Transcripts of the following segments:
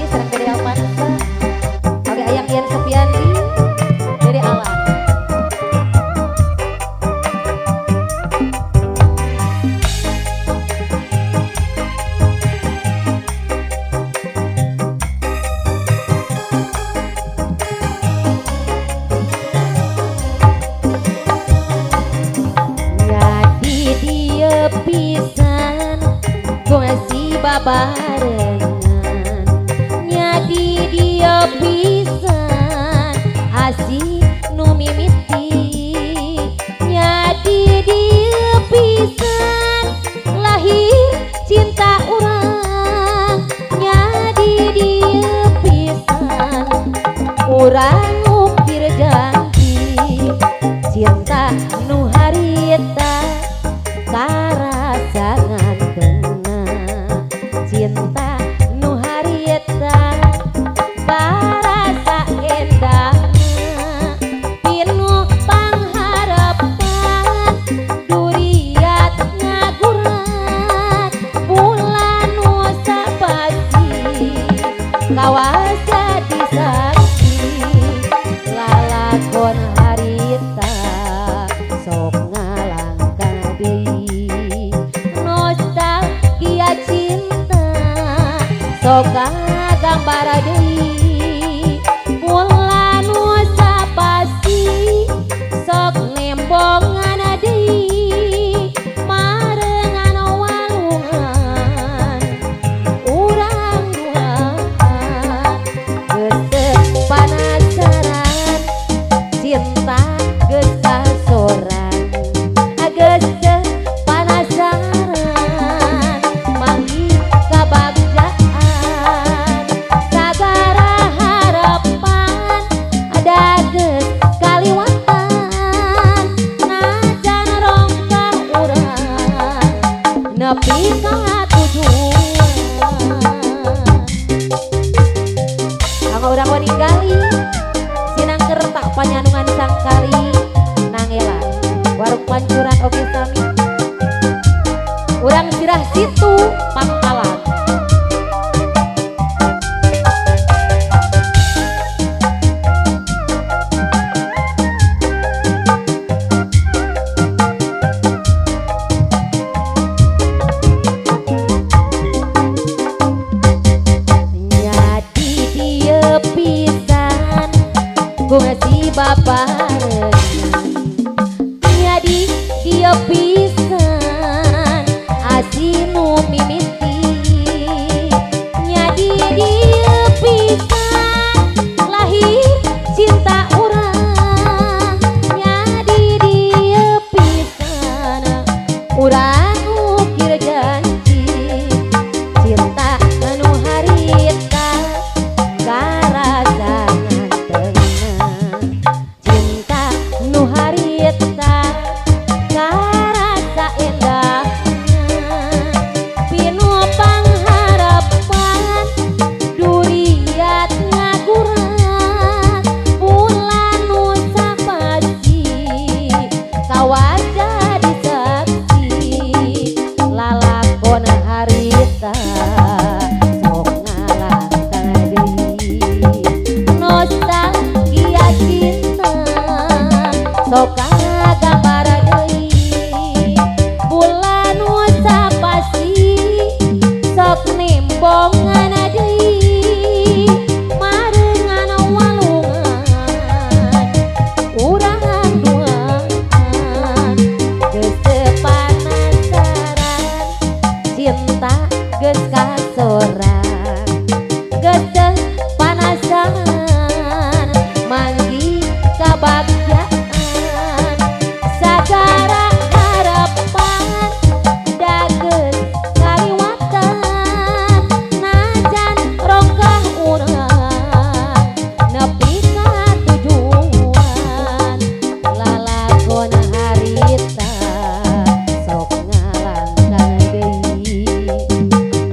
Sami serang Dede Almansa. Oke Ayang Ian Sofiandi, Dede Alan. Jadi dia pisan masih babarengan, nyadi dia pisan asih nu mimiti, nyadi dia pisan lahir cinta urang, nyadi dia pisan urang ukir janji cinta nu harita karasa ngantena, cinta nu harita karasa endahna, pinu pangharapan duriat ngagurat bulan nu sapasi kawas jadi saksi lalakon harita sok ngalangkah deui nostalgia cinta sok gambar deui bulan nu sapasi sok nembongan deui marengan walungan urang duaan geus panasaran cinta geus kasoran geus panasaran manggih kabagjaan sagara harapan ada geus kaliwatan najan rongkah urang nepi ka tujuan kanggo urang ningali sinang kertak panyanungan sangkari nangela warung pancuran oge sami urang sirah situ Pangkalan. Nyadi dia pisan masih babarengan, nyadi dia pisan asih nu mimiti, nyadi dia pisan lahir cinta urang, nyadi dia pisan urang ukir janji cinta anu harita karasa ngantena, cinta nu harita karasa endahna, pinu pangharapan duriat ngagurat bulan nu sapasi kawas jadi saksi lalakon harita sok ngalangkah deui nostalgia cinta sok gambar deui bulan nu sapasi sok nembongan deui marengan walungan urang duaan geus panasaran cinta geus kasoran geus panasaran manggih kabagjaan sagara harapan da geus kaliwatan najan rongkah urang nepi ka tujuan lalakon harita sok ngalangkah deui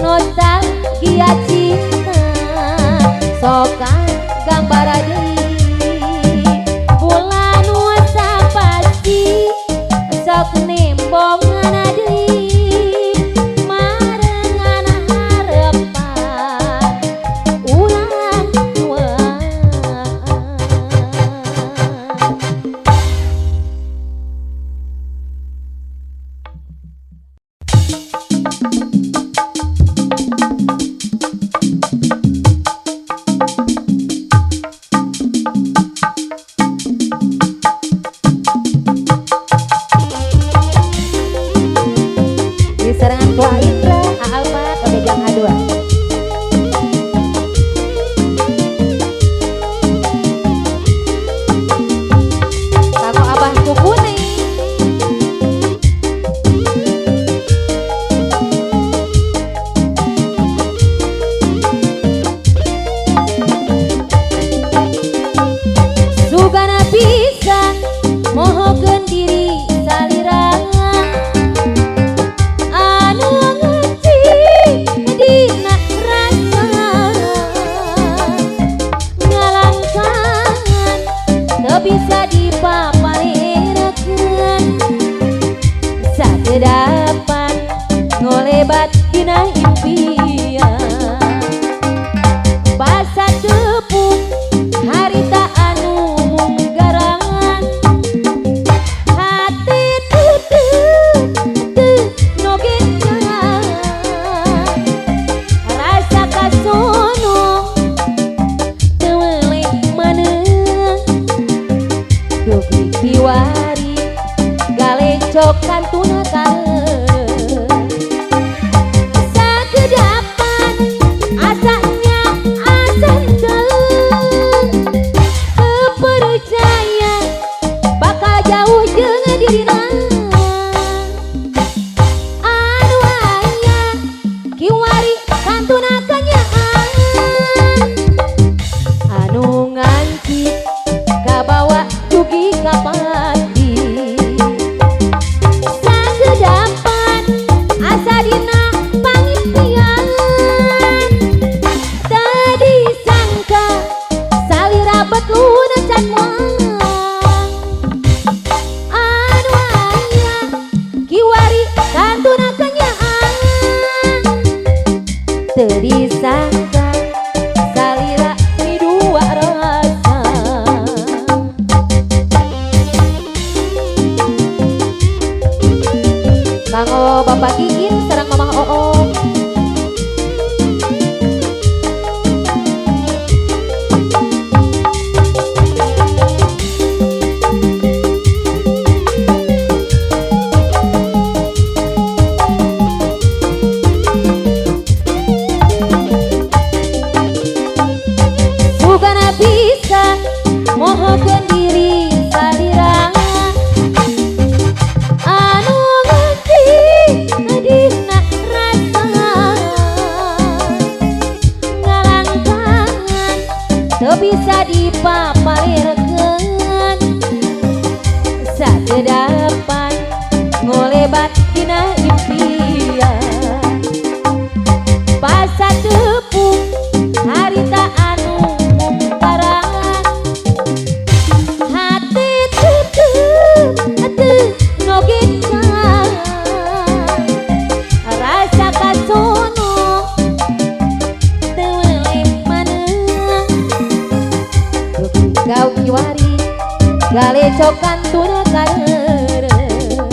nostalgia cinta sok gambar deui bulan nu sapasi sok nembongan deui marengan harapan bisa dipapalirkeun sadedapan ngolebat dina impian pas satepung harita anu mungkaran hati tutup nogecan rasa kasono teweleh maneh kau kiwari galecokan tuna kareureuh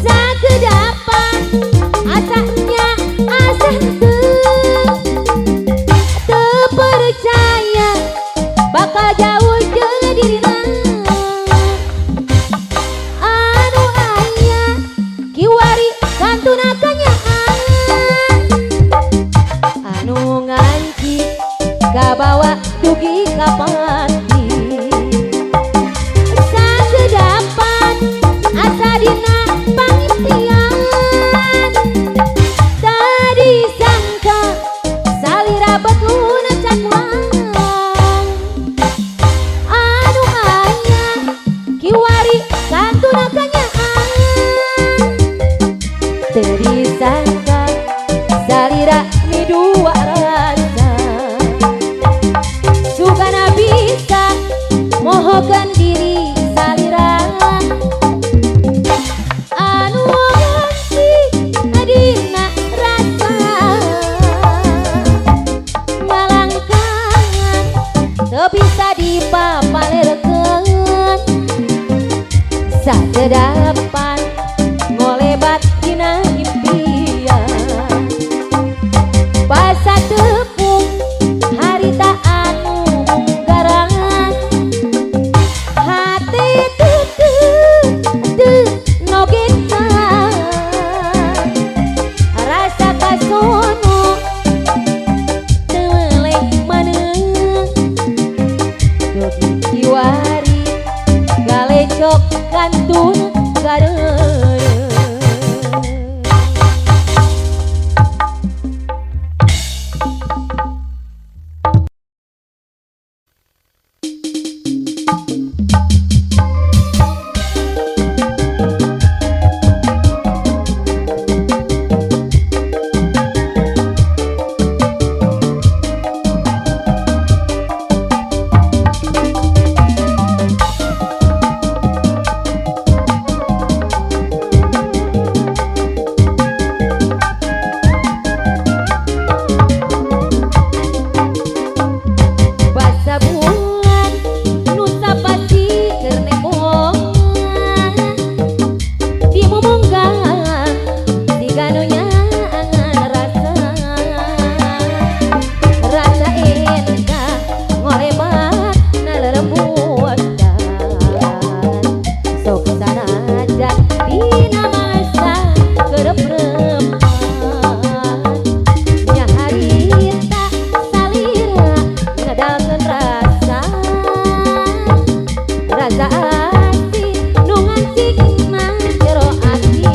sagedapan asanya asa teu percaya bakal jauh jeung dirina anu aya kiwari kantuna kanyaan anu nganci kabawa dugi ka pati sagedapan asa dina pangimpian tadi sangka salira betuna can mulang anu aya kiwari kantuna kanyaan teu disangka salira midua rasa sugana bisa mohokeun diri salira anu nganci adina rasa ngalangkangan teu bisa dipapalirkeun sadedapan ngolebat dina impian pas satepung harita anu mungkaran hati tutup nogecan rasa kasono teweleh maneh dugi kiwari galecok kantun kareureuh basa bulan nusa pasti keur nemongan dimumungkan diganu nyaangan rasa endah ngolebat nalerembutan sok sanajan dina masa kerepreman nya harita salira ngedalkeun rasa ati nu ngancikna jero ati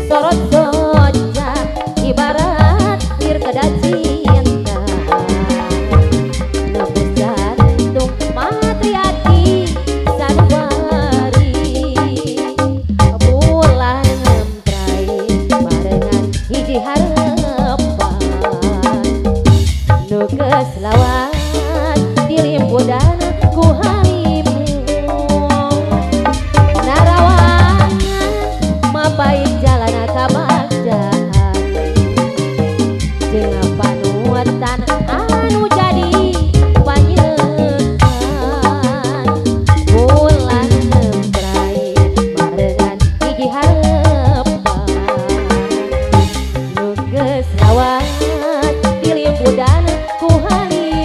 sorot soca ibarat lir kedah cinta nebus jantung mati hati sanubari bulan ngemprai barengan hiji harapan nu geus lawat di limbudan ku harimu narawangan mapai jalan kabagdahan jeung panuatan anu jadi panyekan bulan ngemprai barengan hiji harapan nu geus lawat di limbudan ku harimu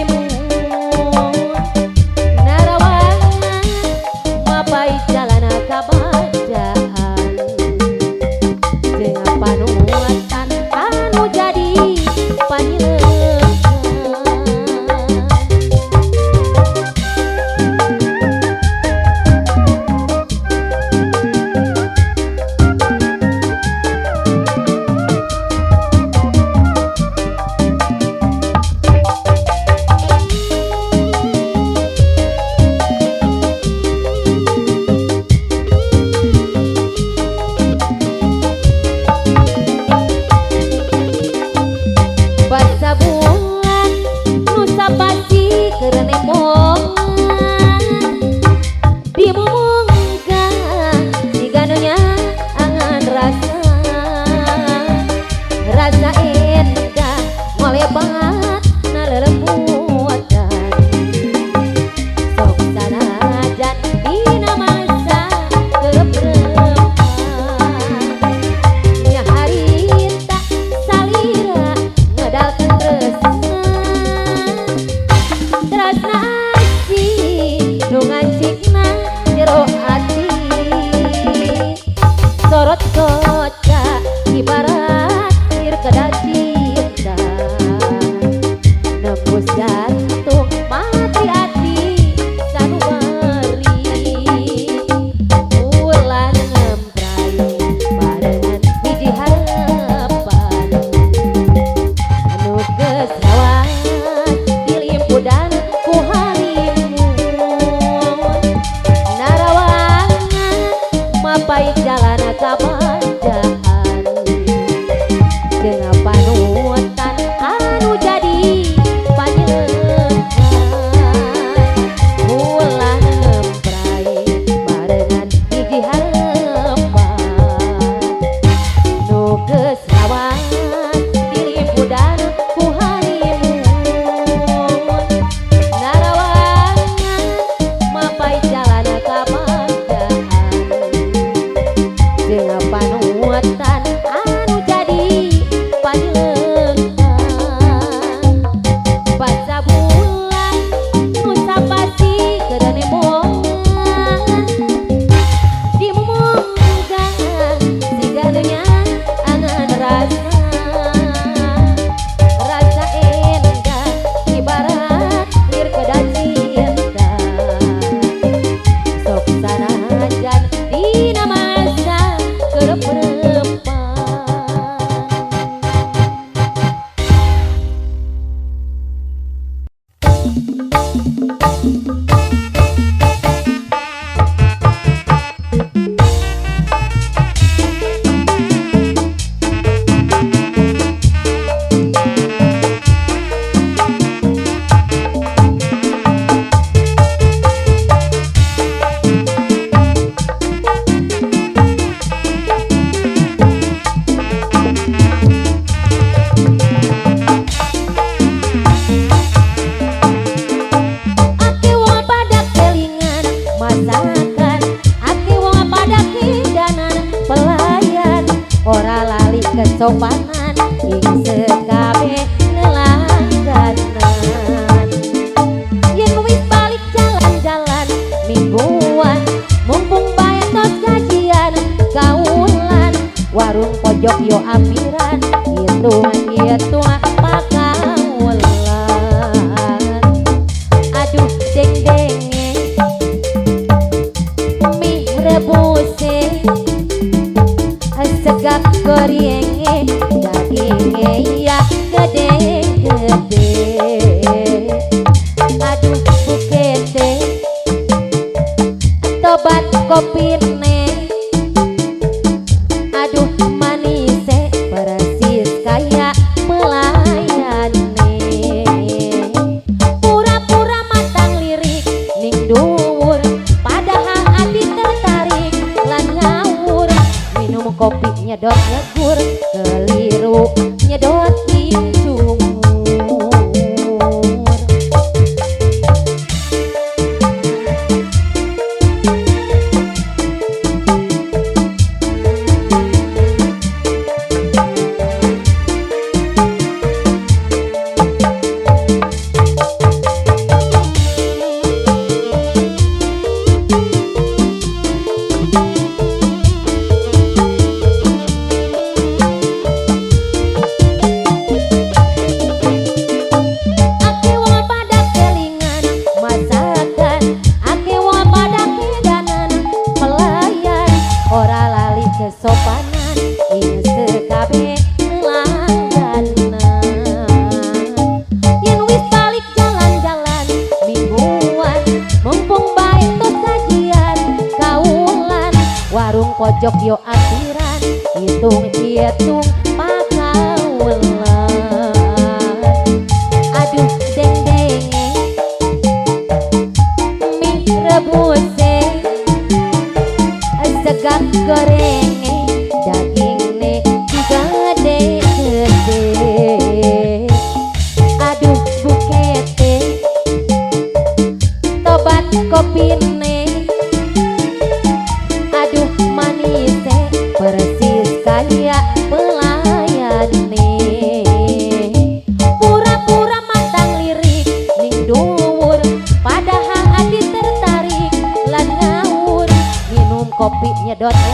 Pasabulan nusa pasti kerenemongan dimumungkan siganunya angan rasa endah ngolebat nalelemuatan sok sanajan dina masa gerep-gerepan nya harita salira ngedalkeun tresna si nu ngancikna jero ati sorot koca ibarat air kedal cinta nembus jantung mati hati sanubari ulan ngemprai barengan hiji harapan anu geus lawat dilimpudan ku harimun narawangan mapai jalan kabanjahan dengan panutan anu jadi panyekan ulah ngemprai barengan hiji harapan nu geus lawat dilimpudan ku harimun narawangan mapai jalan kabanjahan dengan panutan anu jadi panyekan pasabulan nusa pasti kerenemongan dimumungkan siganunya angan rasa endah ibarat lir kedal cinta sok sanajan dina masa gerep-gerepan Ake wong pada kelingan masakan ake wong pada hidanan pelayan ora lali kesopanan ing sekabeh nelangganan yen wis balik jalan-jalan mingguan mumpung bae tos gajian kaulan warung pojok yo ampiran hitung pakaulan aduh deng-denge mie rebuse segap gorienge dagingnya ya gede-gede aduh bukete tobat kopi neng aduh manise persis kayak pelayan neng pura-pura matang lirik ning dhuwur padahal ati tertarik lan ngawur minum kopi nyedot nyegur keliru nyedot sumur kesopanan ing sekabeh langganan yen wis balik jalan-jalan mingguan mumpung bae tos sajian kaulan warung pojok yo ampiran hitung-hitung pakaulan kopi nyedot